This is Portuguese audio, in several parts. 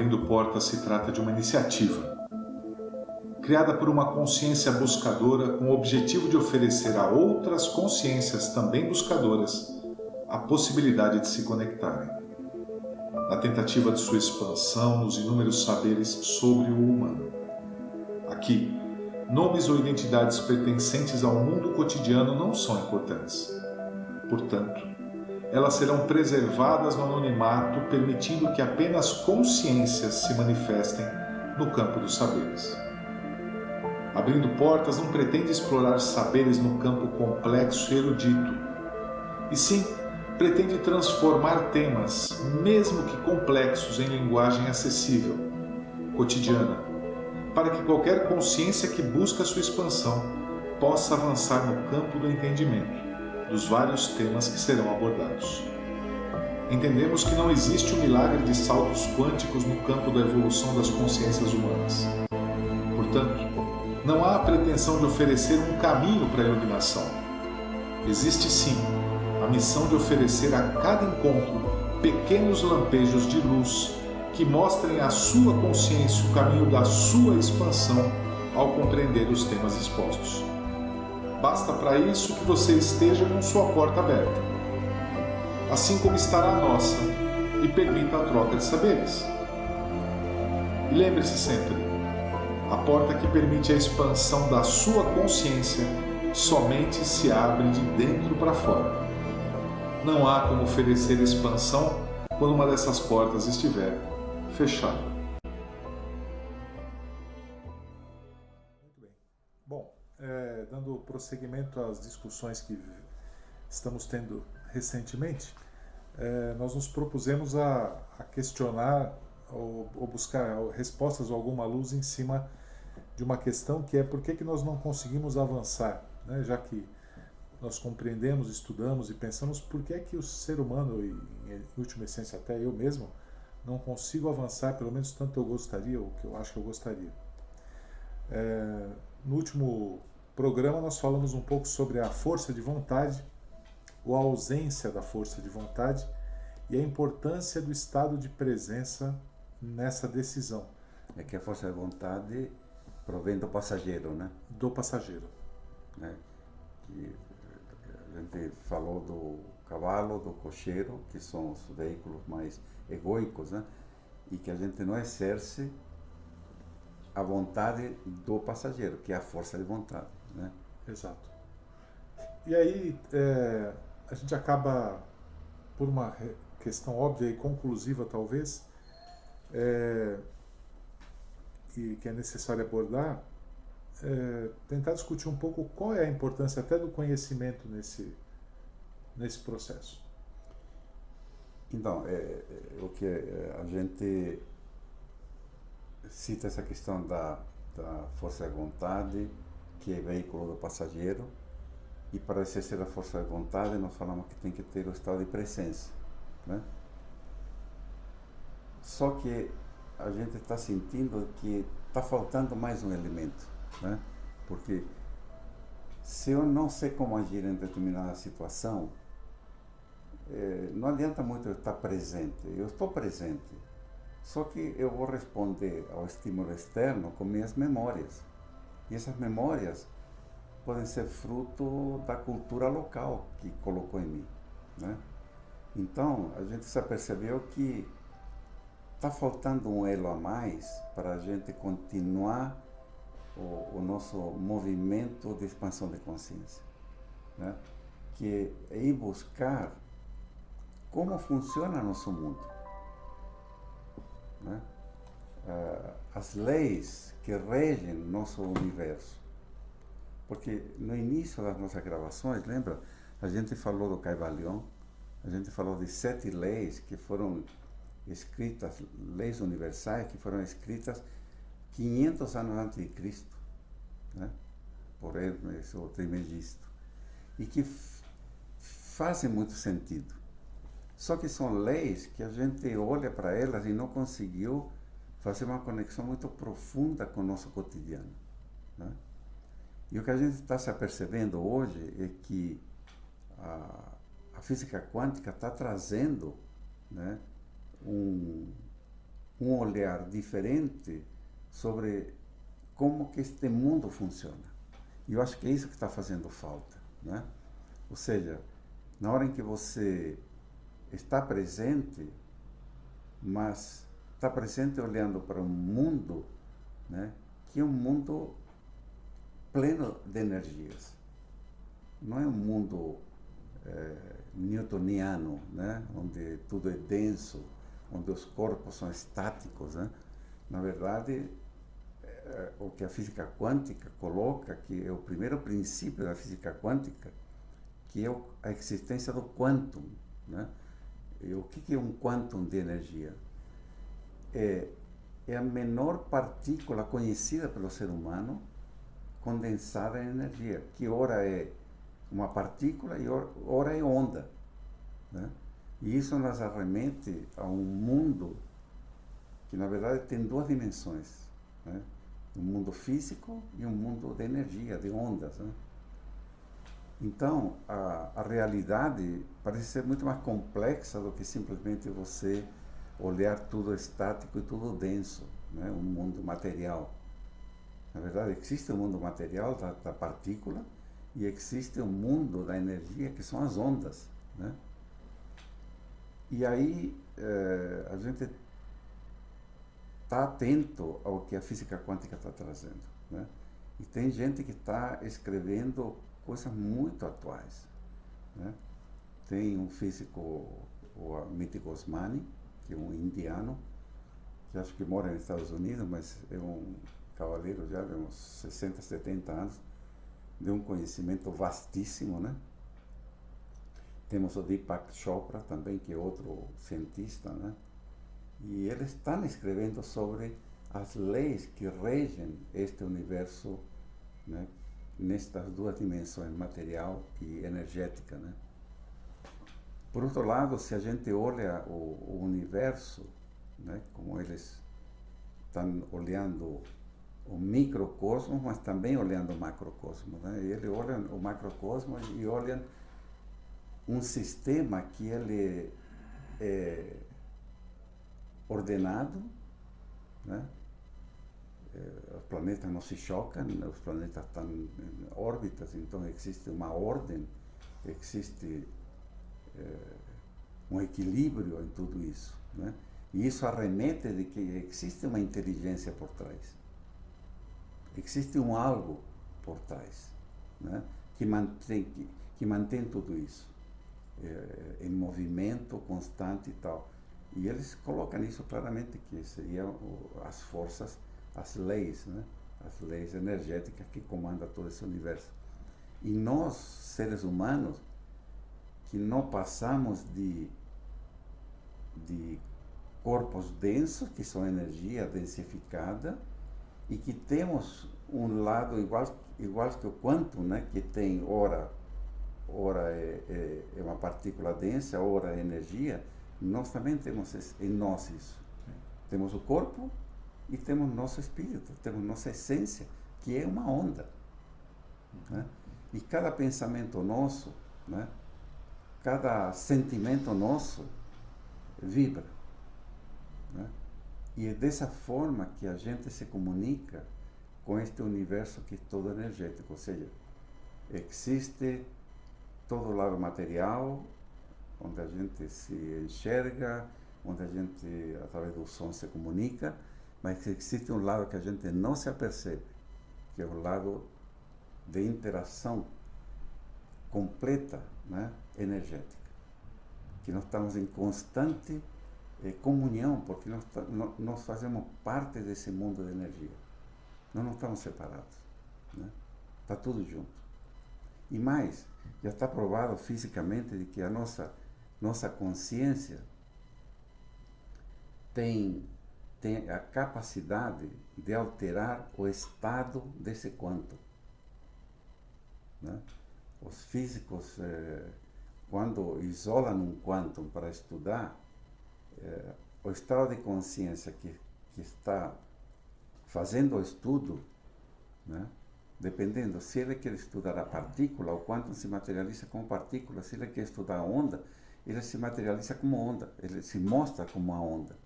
Abrindo Portas se trata de uma iniciativa criada por uma consciência buscadora com o objetivo de oferecer a outras consciências também buscadoras a possibilidade de se conectarem, na tentativa de sua expansão nos inúmeros saberes sobre o humano. Aqui, nomes ou identidades pertencentes ao mundo cotidiano não são importantes. Portanto, elas serão preservadas no anonimato, permitindo que apenas consciências se manifestem no campo dos saberes. Abrindo Portas não pretende explorar saberes no campo complexo e erudito, e sim pretende transformar temas, mesmo que complexos, em linguagem acessível, cotidiana, para que qualquer consciência que busca sua expansão possa avançar no campo do entendimento dos vários temas que serão abordados. Entendemos que não existe o milagre de saltos quânticos no campo da evolução das consciências humanas. Portanto, não há a pretensão de oferecer um caminho para a iluminação. Existe sim a missão de oferecer a cada encontro pequenos lampejos de luz que mostrem à sua consciência o caminho da sua expansão ao compreender os temas expostos. Basta para isso que você esteja com sua porta aberta, assim como estará a nossa, e permita a troca de saberes. E lembre-se sempre, a porta que permite a expansão da sua consciência somente se abre de dentro para fora. Não há como oferecer expansão quando uma dessas portas estiver fechada. Muito bem. Bom, dando prosseguimento às discussões que estamos tendo recentemente, nós nos propusemos a questionar ou buscar respostas ou alguma luz em cima de uma questão que é por que nós não conseguimos avançar, né? Já que nós compreendemos, estudamos e pensamos por que é que o ser humano, e em última essência até eu mesmo, não consigo avançar, pelo menos tanto eu gostaria, ou que eu acho que eu gostaria. No último programa nós falamos um pouco sobre a força de vontade, ou a ausência da força de vontade, e a importância do estado de presença nessa decisão. É que a força de vontade provém do passageiro, né? Do passageiro. Né? Que a gente falou do cavalo, do cocheiro, que são os veículos mais egóicos, né? E que a gente não exerce a vontade do passageiro, que é a força de vontade, né? Exato. E aí a gente acaba, por uma questão óbvia e conclusiva talvez, e que é necessário abordar, tentar discutir um pouco qual é a importância até do conhecimento nesse processo. Então, o que a gente cita essa questão da força de vontade, que é veículo do passageiro, e para exercer a força de vontade nós falamos que tem que ter o estado de presença, né? Só que a gente está sentindo que está faltando mais um elemento, né? Porque se eu não sei como agir em determinada situação, não adianta muito eu estar presente. Eu estou presente, só que eu vou responder ao estímulo externo com minhas memórias. E essas memórias podem ser fruto da cultura local que colocou em mim, né? Então, a gente já percebeu que está faltando um elo a mais para a gente continuar o nosso movimento de expansão de consciência, né? Que é ir buscar como funciona nosso mundo, né? As leis que regem nosso universo. Porque no início das nossas gravações, lembra? A gente falou do Caivalion, a gente falou de 7 leis que foram escritas, leis universais que foram escritas 500 anos antes de Cristo, né? Por Hermes, o Trismegisto, e que fazem muito sentido. Só que são leis que a gente olha para elas e não conseguiu fazer uma conexão muito profunda com o nosso cotidiano, né? E o que a gente está se apercebendo hoje é que a física quântica está trazendo, né, um olhar diferente sobre como que este mundo funciona. E eu acho que é isso que está fazendo falta, né? Ou seja, na hora em que você está presente, mas está presente olhando para um mundo, né, que é um mundo pleno de energias. Não é um mundo newtoniano, né, onde tudo é denso, onde os corpos são estáticos, né? Na verdade, o que a física quântica coloca, que é o primeiro princípio da física quântica, que é a existência do quantum, né? E o que é um quantum de energia? É a menor partícula conhecida pelo ser humano condensada em energia, que ora é uma partícula e ora é onda, né? E isso nos arremete a um mundo que, na verdade, tem duas dimensões, né? Um mundo físico e um mundo de energia, de ondas, né? Então, a realidade parece ser muito mais complexa do que simplesmente você olhar tudo estático e tudo denso, né? Um mundo material. Na verdade, existe o mundo material da partícula e existe o mundo da energia, que são as ondas, né? E aí a gente está atento ao que a física quântica está trazendo, né? E tem gente que está escrevendo coisas muito atuais, né? Tem um físico, o Amit Goswami, que é um indiano, que acho que mora nos Estados Unidos, mas é um cavaleiro já de uns 60, 70 anos, de um conhecimento vastíssimo, né? Temos o Deepak Chopra também, que é outro cientista, né? E eles estão escrevendo sobre as leis que regem este universo, né, nestas duas dimensões, material e energética, né? Por outro lado, se a gente olha o universo, né, como eles estão olhando o microcosmos, mas também olhando o macrocosmos, né? E eles olham o macrocosmos e olham um sistema que ele é ordenado, né? Os planetas não se chocam, os planetas estão em órbitas, então existe uma ordem, existe um equilíbrio em tudo isso, né? E isso arremete de que existe uma inteligência por trás, existe um algo por trás, né? que mantém tudo isso em movimento constante e tal. E eles colocam isso claramente, que seriam as forças, as leis, né? As leis energéticas que comandam todo esse universo. E nós, seres humanos, que não passamos de corpos densos, que são energia densificada, e que temos um lado igual que o quantum, né? Que tem ora é uma partícula densa, ora é energia. Nós também temos em nós isso. Temos o corpo e temos nosso espírito, temos nossa essência, que é uma onda, né? E cada pensamento nosso, né, cada sentimento nosso vibra, né? E é dessa forma que a gente se comunica com este universo que é todo energético, ou seja, existe todo o lado material, onde a gente se enxerga, onde a gente, através do som, se comunica, mas existe um lado que a gente não se apercebe, que é o lado de interação completa, né, energética, que nós estamos em constante comunhão, porque nós fazemos parte desse mundo de energia. Nós não estamos separados, né? Está tudo junto. E mais, já está provado fisicamente de que a nossa consciência tem a capacidade de alterar o estado desse quantum, né? Os físicos, quando isolam um quantum para estudar, o estado de consciência que está fazendo o estudo, né? Dependendo, se ele quer estudar a partícula, o quantum se materializa como partícula. Se ele quer estudar a onda, ele se materializa como onda, ele se mostra como uma onda.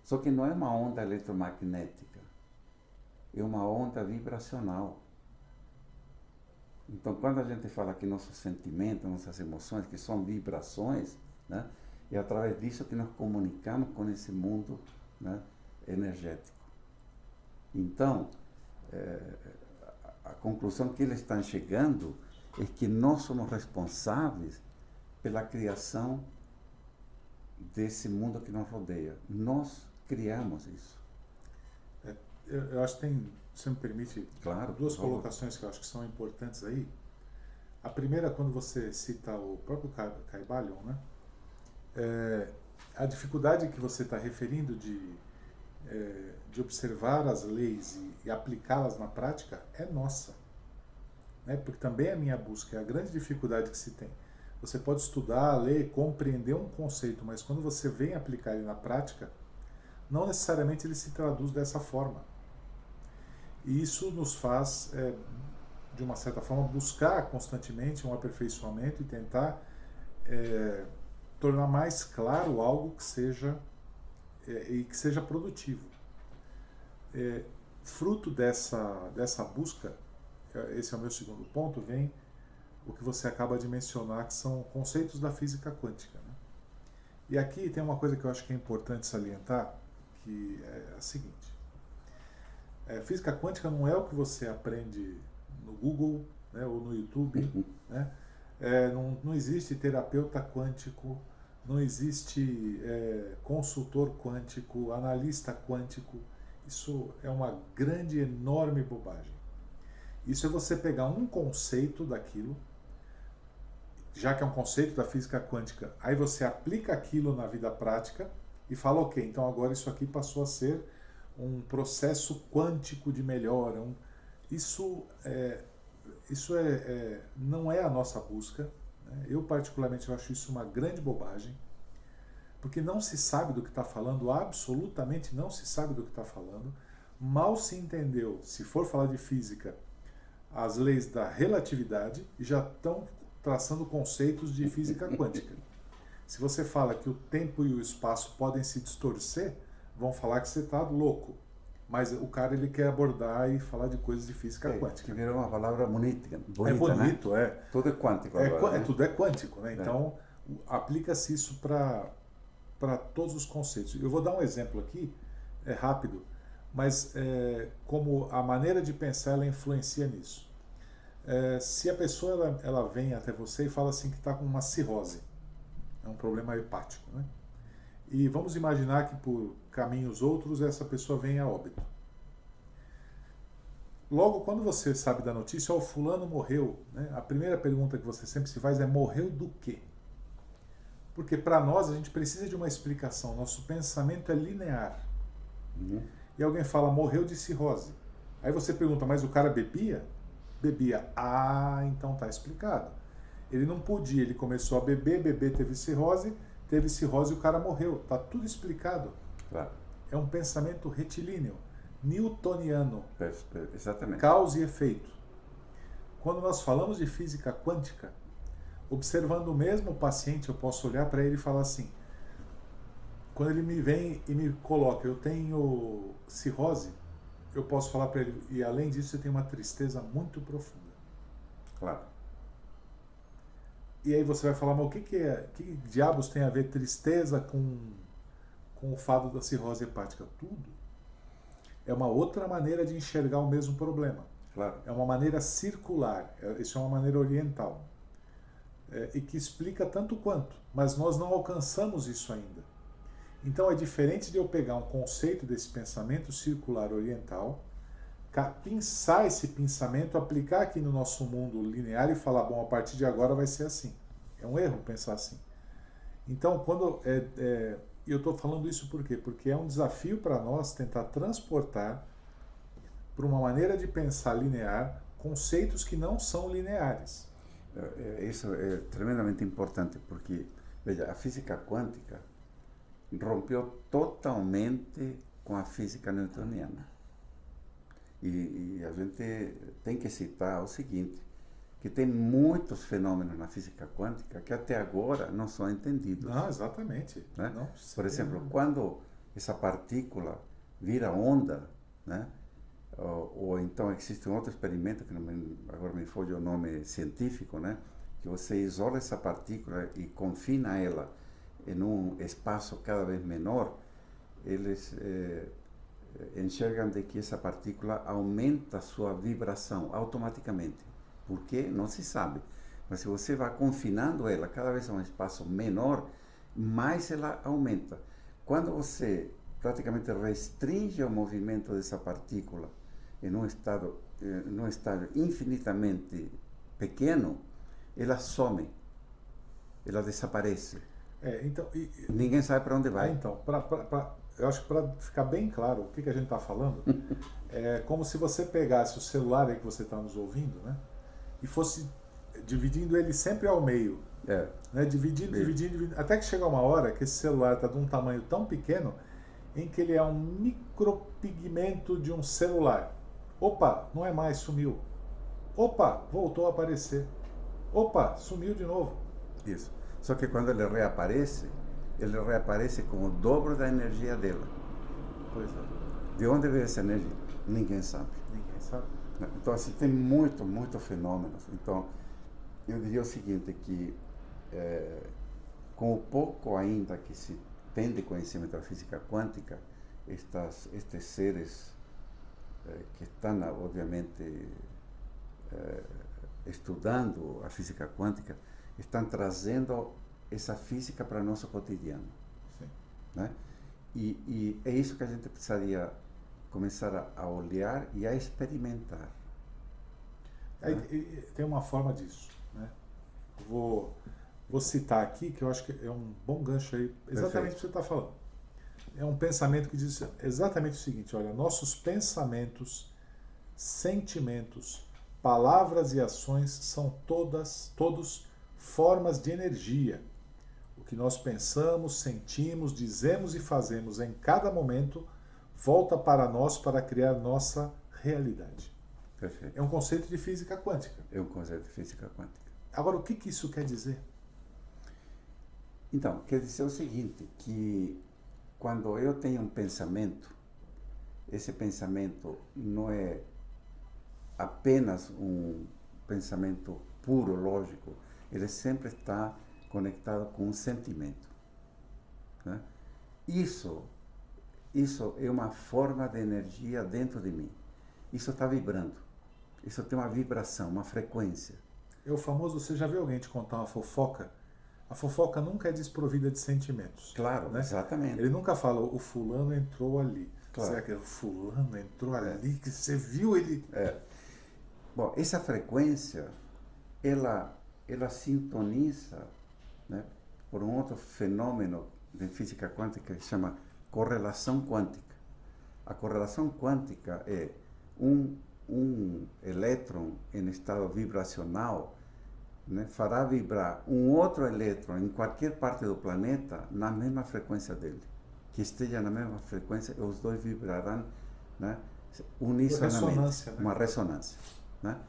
Só que não é uma onda eletromagnética, é uma onda vibracional. Então, quando a gente fala que nossos sentimentos, nossas emoções, que são vibrações, né, é através disso que nós comunicamos com esse mundo, né, energético. Então, a conclusão que eles estão chegando é que nós somos responsáveis pela criação desse mundo que nos rodeia. Nós criamos isso. Eu acho que tem, se me permite, Claro, duas colocações que eu acho que são importantes aí. A primeira, quando você cita o próprio Kybalion, né? A dificuldade que você está referindo de observar as leis e aplicá-las na prática é nossa, né? Porque também é a minha busca, é a grande dificuldade que se tem. Você pode estudar, ler, compreender um conceito, mas quando você vem aplicar ele na prática, não necessariamente ele se traduz dessa forma. E isso nos faz, de uma certa forma, buscar constantemente um aperfeiçoamento e tentar tornar mais claro algo que seja e que seja produtivo. Fruto dessa busca, esse é o meu segundo ponto, vem o que você acaba de mencionar, que são conceitos da física quântica, né? E aqui tem uma coisa que eu acho que é importante salientar, que é a seguinte. Física quântica não é o que você aprende no Google, né, ou no YouTube, né? Não existe terapeuta quântico, não existe consultor quântico, analista quântico. Isso é uma grande, enorme bobagem. Isso é você pegar um conceito daquilo, já que é um conceito da física quântica, aí você aplica aquilo na vida prática e fala, ok, então agora isso aqui passou a ser um processo quântico de melhora. Isso não é a nossa busca, né? Eu particularmente acho isso uma grande bobagem, porque não se sabe do que está falando, absolutamente não se sabe do que está falando, mal se entendeu, se for falar de física, as leis da relatividade e já estão traçando conceitos de física quântica. Se você fala que o tempo e o espaço podem se distorcer, vão falar que você está louco. Mas o cara ele quer abordar e falar de coisas de física quântica. Que virou uma palavra bonita, é bonito, né? Tudo é quântico agora, né? Tudo é quântico, né? Então, aplica-se isso para todos os conceitos. Eu vou dar um exemplo aqui, rápido, mas como a maneira de pensar ela influencia nisso. Se a pessoa ela vem até você e fala assim que está com uma cirrose, é um problema hepático, né? E vamos imaginar que por caminhos outros essa pessoa vem a óbito. Logo, quando você sabe da notícia, o fulano morreu, né? A primeira pergunta que você sempre se faz é: morreu do quê? Porque para nós a gente precisa de uma explicação, nosso pensamento é linear. E alguém fala, morreu de cirrose. Aí você pergunta, mas o cara bebia? Bebia. Ah, então tá explicado. Ele não podia, ele começou a beber, teve cirrose e o cara morreu. Tá tudo explicado. Claro. É um pensamento retilíneo, newtoniano. Exatamente. Causa e efeito. Quando nós falamos de física quântica, observando o mesmo paciente, eu posso olhar para ele e falar assim, quando ele me vem e me coloca, eu tenho cirrose, eu posso falar para ele, e além disso você tem uma tristeza muito profunda. Claro. E aí você vai falar, mas o que diabos tem a ver tristeza com o fato da cirrose hepática? Tudo. É uma outra maneira de enxergar o mesmo problema. Claro. É uma maneira circular, isso é uma maneira oriental. E que explica tanto quanto, mas nós não alcançamos isso ainda. Então é diferente de eu pegar um conceito desse pensamento circular oriental, pensar esse pensamento, aplicar aqui no nosso mundo linear e falar, bom, a partir de agora vai ser assim. É um erro pensar assim. Então, quando eu estou falando isso por quê? Porque é um desafio para nós tentar transportar para uma maneira de pensar linear conceitos que não são lineares. Isso é tremendamente importante, porque, veja, a física quântica rompeu totalmente com a física newtoniana. E a gente tem que citar o seguinte, que tem muitos fenômenos na física quântica que até agora não são entendidos. Não, exatamente. Né? Não, por exemplo, quando essa partícula vira onda, né? Ou então existe um outro experimento, que agora me foge o nome científico, né? Que você isola essa partícula e confina ela em um espaço cada vez menor, eles enxergam de que essa partícula aumenta sua vibração automaticamente. Por quê? Não se sabe. Mas se você vai confinando ela cada vez a um espaço menor, mais ela aumenta. Quando você praticamente restringe o movimento dessa partícula em um estágio infinitamente pequeno, ela some, ela desaparece. Então, Ninguém sabe para onde vai. Então, eu acho que para ficar bem claro o que a gente está falando, é como se você pegasse o celular aí que você está nos ouvindo, né, e fosse dividindo ele sempre ao meio. Né, dividindo, até que chega uma hora que esse celular está de um tamanho tão pequeno em que ele é um micropigmento de um celular. Opa, não é mais, sumiu. Opa, voltou a aparecer. Opa, sumiu de novo. Isso. Só que quando ele reaparece com o dobro da energia dela. Pois é. De onde veio essa energia? Ninguém sabe. Ninguém sabe. Então, assim, tem muito fenômenos. Então, eu diria o seguinte, que com o pouco ainda que se tem de conhecimento da física quântica, estes seres que estão, obviamente, estudando a física quântica, estão trazendo essa física para o nosso cotidiano. Sim. Né? E é isso que a gente precisaria começar a olhar e a experimentar. Tem uma forma disso, né? Vou citar aqui, que eu acho que é um bom gancho aí, exatamente o que você está falando. É um pensamento que diz exatamente o seguinte: olha, nossos pensamentos, sentimentos, palavras e ações são todos formas de energia. O que nós pensamos, sentimos, dizemos e fazemos em cada momento volta para nós para criar nossa realidade. Perfeito. É um conceito de física quântica. É um conceito de física quântica. Agora, o que isso quer dizer? Então, quer dizer o seguinte, que quando eu tenho um pensamento, esse pensamento não é apenas um pensamento puro, lógico, ele sempre está conectado com um sentimento. Né? Isso é uma forma de energia dentro de mim. Isso está vibrando. Isso tem uma vibração, uma frequência. É o famoso, você já viu alguém te contar uma fofoca? A fofoca nunca é desprovida de sentimentos. Claro, né? Exatamente. Ele nunca fala, o fulano entrou ali. Claro. Será que o fulano entrou ali, que você viu ele... Bom, essa frequência, ela sintoniza, né, por um outro fenômeno de física quântica que se chama correlação quântica. A correlação quântica é um elétron em estado vibracional, né, fará vibrar um outro elétron em qualquer parte do planeta na mesma frequência dele. Que esteja na mesma frequência, os dois vibrarão, né, unissonamente. Ressonância, né? Uma ressonância. Né?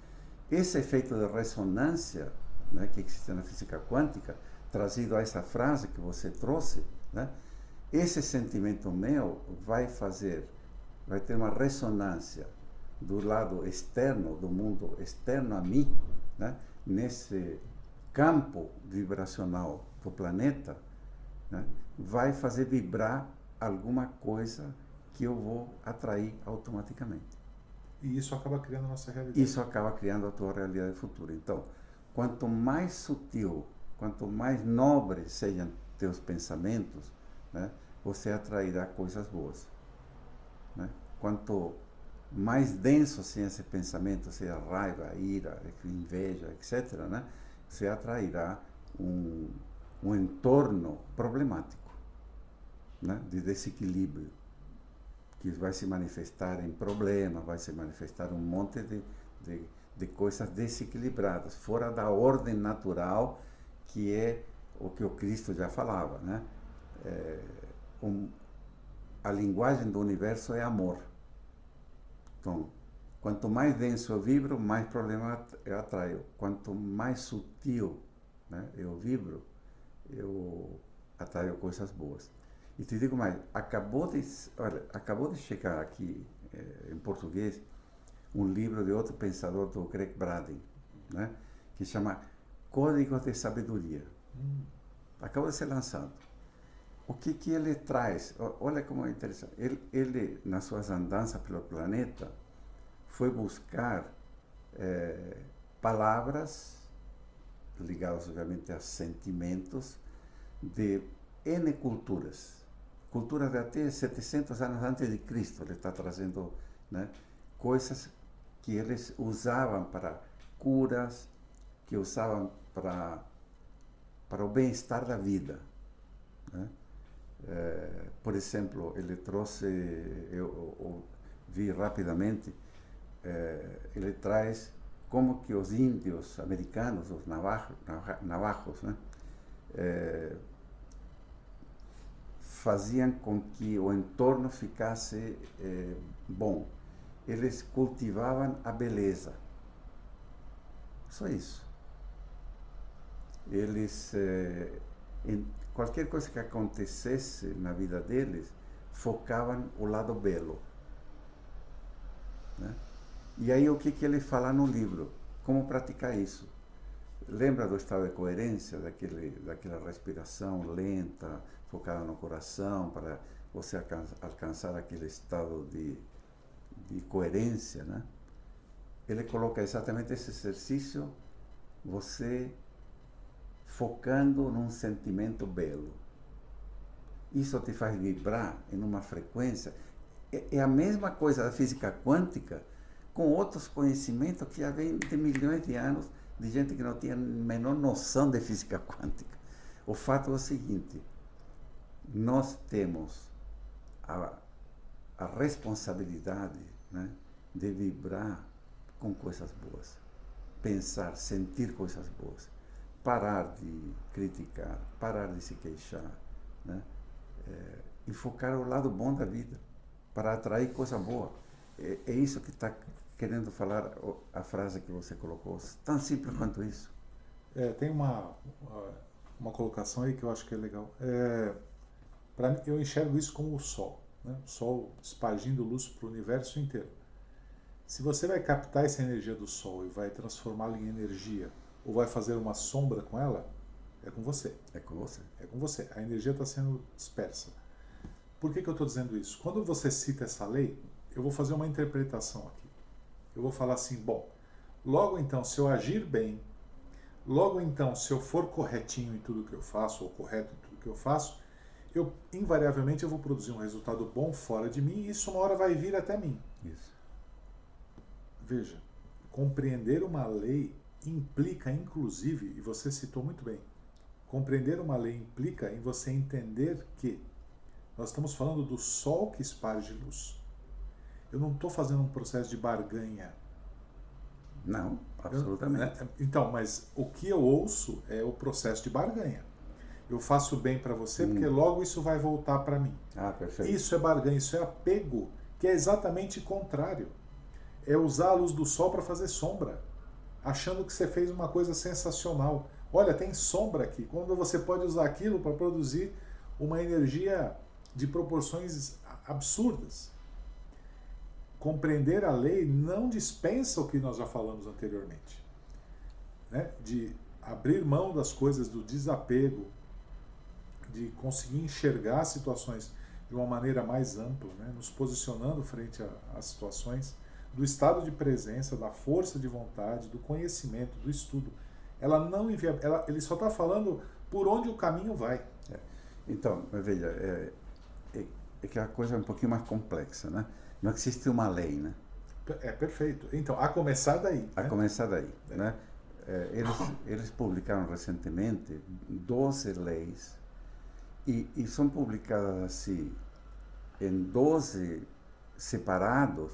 Esse efeito de ressonância, né, que existe na física quântica, trazido a essa frase que você trouxe, né, esse sentimento meu vai ter uma ressonância do lado externo, do mundo externo a mim, né, nesse campo vibracional do planeta, né, vai fazer vibrar alguma coisa que eu vou atrair automaticamente. E isso acaba criando a nossa realidade. Isso acaba criando a tua realidade futura. Então, quanto mais sutil, quanto mais nobres sejam teus pensamentos, né, você atrairá coisas boas. Né? Quanto mais denso seja esse pensamento, seja raiva, ira, inveja, etc., né, você atrairá um entorno problemático, né, de desequilíbrio, que vai se manifestar em problemas, vai se manifestar um monte de coisas desequilibradas, fora da ordem natural, que é o que o Cristo já falava, né? A linguagem do universo é amor. Então, quanto mais denso eu vibro, mais problema eu atraio. Quanto mais sutil, né, eu vibro, eu atraio coisas boas. E te digo mais, acabou de chegar aqui em português um livro de outro pensador, do Greg Braden, né, que chama Códigos de Sabedoria. Acabou de ser lançado. O que ele traz? Olha como é interessante. Ele, nas suas andanças pelo planeta, foi buscar palavras ligadas, obviamente, a sentimentos de N culturas. Culturas de até 700 anos antes de Cristo. Ele está trazendo, né, coisas que eles usavam para curas, que usavam para o bem-estar da vida, né? Por exemplo, ele trouxe, eu vi rapidamente, ele traz como que os índios americanos, os navajos, né, faziam com que o entorno ficasse bom. Eles cultivavam a beleza. Só isso. Eles, em qualquer coisa que acontecesse na vida deles, focavam o lado belo, né? E aí o que ele fala no livro? Como praticar isso? Lembra do estado de coerência, daquela respiração lenta, focada no coração, para você alcançar aquele estado de coerência, né? Ele coloca exatamente esse exercício, você focando num sentimento belo. Isso te faz vibrar em uma frequência. É a mesma coisa da física quântica, com outros conhecimentos que já vêm de milhões de anos, de gente que não tinha a menor noção de física quântica. O fato é o seguinte: nós temos a responsabilidade, né, de vibrar com coisas boas, pensar, sentir coisas boas, parar de criticar, parar de se queixar, né, e focar o lado bom da vida, para atrair coisa boa. É isso que está querendo falar a frase que você colocou, tão simples quanto isso. Tem uma colocação aí que eu acho que é legal. Para mim, eu enxergo isso como o Sol, né? O Sol espargindo luz para o universo inteiro. Se você vai captar essa energia do Sol e vai transformá-la em energia, ou vai fazer uma sombra com ela, é com você. É com você. É com você. A energia está sendo dispersa. Por que eu estou dizendo isso? Quando você cita essa lei, eu vou fazer uma interpretação aqui. Eu vou falar assim, bom, logo então, se eu agir bem, logo então, se eu for corretinho em tudo que eu faço, ou correto em tudo que eu faço, invariavelmente eu vou produzir um resultado bom fora de mim, e isso uma hora vai vir até mim. Isso. Veja, compreender uma lei implica, inclusive, e você citou muito bem, compreender uma lei implica em você entender que nós estamos falando do Sol que esparge luz. Eu não estou fazendo um processo de barganha. Não, absolutamente. Então, mas o que eu ouço é o processo de barganha. Eu faço bem para você porque logo isso vai voltar para mim. Ah, perfeito. Isso é barganha, isso é apego, que é exatamente o contrário. É usar a luz do Sol para fazer sombra, achando que você fez uma coisa sensacional. Olha, tem sombra aqui, quando você pode usar aquilo para produzir uma energia de proporções absurdas. Compreender a lei não dispensa o que nós já falamos anteriormente, né? De abrir mão das coisas, do desapego, de conseguir enxergar situações de uma maneira mais ampla, né? Nos posicionando frente às situações, do estado de presença, da força de vontade, do conhecimento, do estudo. Ele só está falando por onde o caminho vai. Então, veja, é que a coisa é um pouquinho mais complexa, né? Não existe uma lei, né? Perfeito. Então, a começar daí. A começar daí, né? Eles publicaram recentemente 12 leis e são publicadas assim em 12 separados,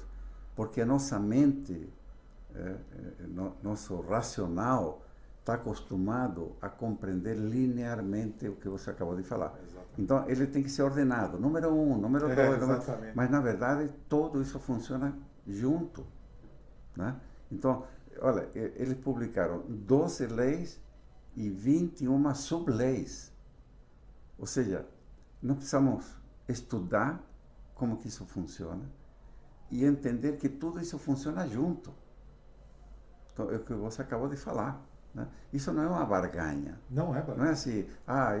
porque a nossa mente, nosso racional, está acostumado a compreender linearmente o que você acabou de falar. Exatamente. Então, ele tem que ser ordenado. Número 1, número 2, exatamente. mas, na verdade, tudo isso funciona junto, né? Então, olha, eles publicaram 12 leis e 21 sub-leis. Ou seja, nós precisamos estudar como que isso funciona e entender que tudo isso funciona junto. Então, é o que você acabou de falar, né? Isso não é uma barganha. Não é Não barganha. é assim,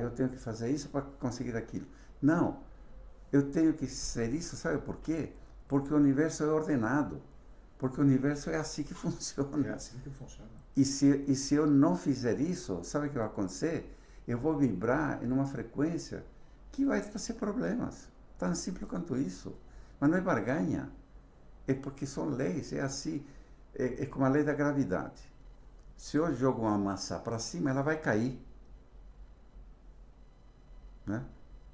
eu tenho que fazer isso para conseguir aquilo. Não, eu tenho que ser isso, sabe por quê? Porque o universo é ordenado. Porque o universo é assim que funciona. É assim que funciona. E se eu não fizer isso, sabe o que vai acontecer? Eu vou vibrar em uma frequência que vai trazer problemas. Tão simples quanto isso. Mas não é barganha. É porque são leis, é assim. É como a lei da gravidade. Se eu jogo uma maçã para cima, ela vai cair. Né?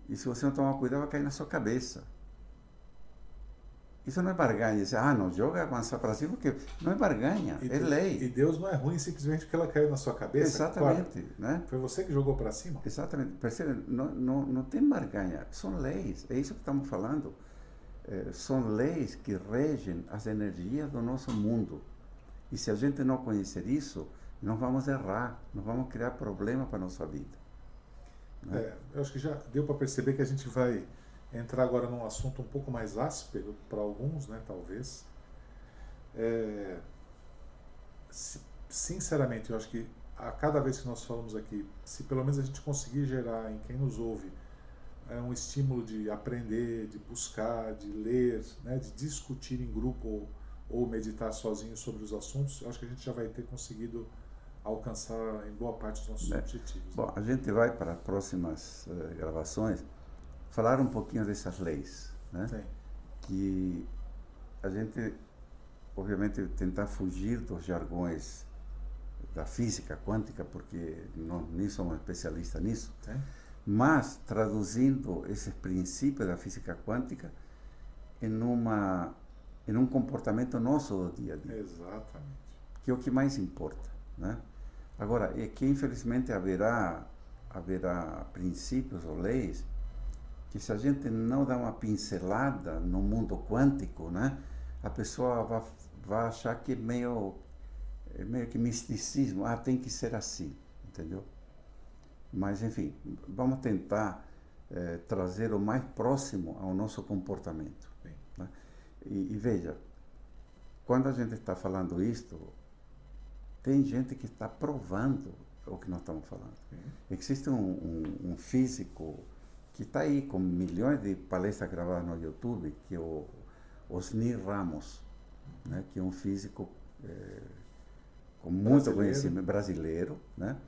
E se você não tomar cuidado, vai cair na sua cabeça. Isso não é barganha. Dizer, não joga a maçã para cima, porque não é barganha, é lei. E Deus não é ruim simplesmente porque ela caiu na sua cabeça. Exatamente. Né? Foi você que jogou para cima? Exatamente. Percebe? Não tem barganha. São leis. É isso que estamos falando. São leis que regem as energias do nosso mundo. E se a gente não conhecer isso, nós vamos errar. Nós vamos criar problema para a nossa vida. Né? Eu acho que já deu para perceber que a gente vai entrar agora num assunto um pouco mais áspero para alguns, né, talvez. Sinceramente, eu acho que a cada vez que nós falamos aqui, se pelo menos a gente conseguir gerar em quem nos ouve um estímulo de aprender, de buscar, de ler, né, de discutir em grupo ou meditar sozinho sobre os assuntos, eu acho que a gente já vai ter conseguido alcançar em boa parte os nossos objetivos. Bom, a gente vai para próximas gravações falar um pouquinho dessas leis, né? Sim. Que a gente, obviamente, tentar fugir dos jargões da física quântica, porque nem somos especialistas nisso, Sim. mas traduzindo esses princípios da física quântica em um comportamento nosso do dia a dia. Exatamente. Que é o que mais importa, né? Agora, é que infelizmente haverá princípios ou leis que, se a gente não dá uma pincelada no mundo quântico, né, a pessoa vai achar que é meio que misticismo, tem que ser assim, entendeu? Mas, enfim, vamos tentar trazer o mais próximo ao nosso comportamento. Né? E veja, quando a gente está falando isto, tem gente que está provando o que nós estamos falando. Sim. Existe um físico que está aí com milhões de palestras gravadas no YouTube, que é o Osni Ramos, né, que é um físico com muito conhecimento brasileiro, né,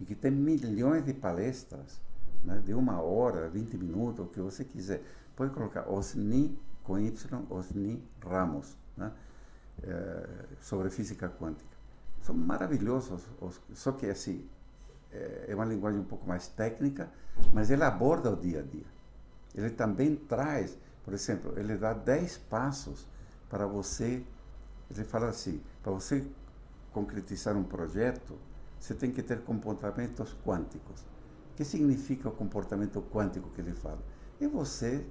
e que tem milhões de palestras, né, de 1 hora, 20 minutos, o que você quiser. Pode colocar Osni com Y, Osni Ramos, né, sobre física quântica. São maravilhosos, só que assim, é uma linguagem um pouco mais técnica, mas ele aborda o dia a dia. Ele também traz, por exemplo, ele dá 10 passos para você, ele fala assim, para você concretizar um projeto, você tem que ter comportamentos quânticos. O que significa o comportamento quântico que ele fala? É você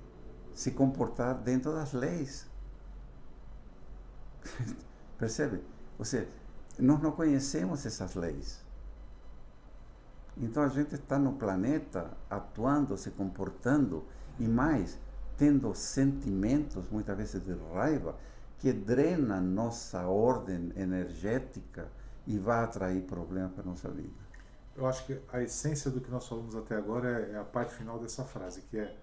se comportar dentro das leis. Percebe? Nós não conhecemos essas leis. Então a gente está no planeta atuando, se comportando e mais, tendo sentimentos, muitas vezes de raiva, que drena nossa ordem energética e vai atrair problemas para a nossa vida. Eu acho que a essência do que nós falamos até agora é a parte final dessa frase, que é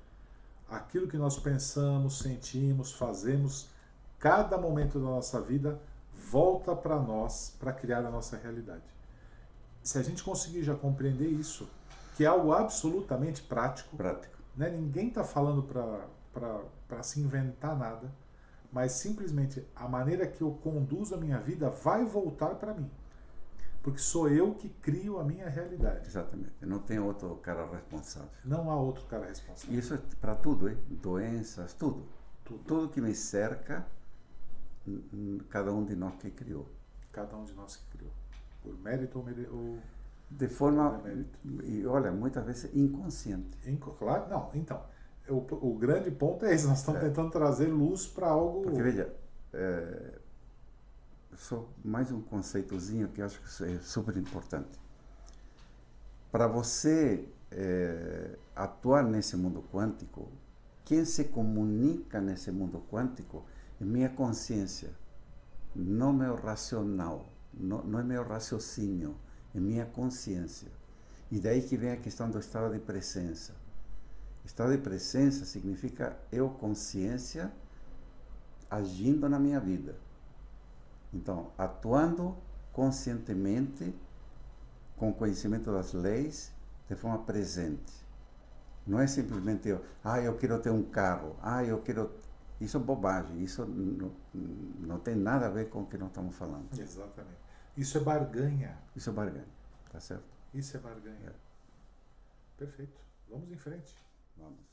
aquilo que nós pensamos, sentimos, fazemos, cada momento da nossa vida volta para nós, para criar a nossa realidade. Se a gente conseguir já compreender isso, que é algo absolutamente prático. Né? Ninguém está falando para se inventar nada, mas simplesmente a maneira que eu conduzo a minha vida vai voltar para mim. Porque sou eu que crio a minha realidade. Exatamente. Não tem outro cara responsável. Não há outro cara responsável. E isso é para tudo, hein? Doenças, tudo. Tudo que me cerca, cada um de nós que criou. Cada um de nós que criou. Por mérito ou de forma, e olha, muitas vezes inconsciente. Claro, não. Então, o grande ponto é esse. Nós estamos tentando trazer luz para algo... Porque, veja, só mais um conceitozinho que eu acho que é super importante. Para você atuar nesse mundo quântico, quem se comunica nesse mundo quântico é minha consciência, não meu racional, não é meu raciocínio, é minha consciência. E daí que vem a questão do estado de presença. Estado de presença significa eu, consciência, agindo na minha vida. Então, atuando conscientemente, com conhecimento das leis, de forma presente. Não é simplesmente eu quero ter um carro, eu quero... Isso é bobagem, isso não tem nada a ver com o que nós estamos falando. Exatamente. Isso é barganha. Isso é barganha, tá certo? Isso é barganha. Perfeito. Vamos em frente. Vamos.